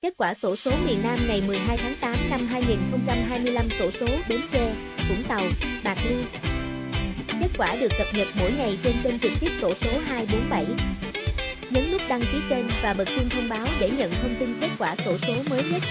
Kết quả xổ số miền Nam ngày 12 tháng 8 năm 2025 xổ số Bến Tre, Vũng Tàu, Bạc Liêu. Kết quả được cập nhật mỗi ngày trên kênh trực tiếp xổ số 247. Nhấn nút đăng ký kênh và bật chuông thông báo để nhận thông tin kết quả xổ số mới nhất.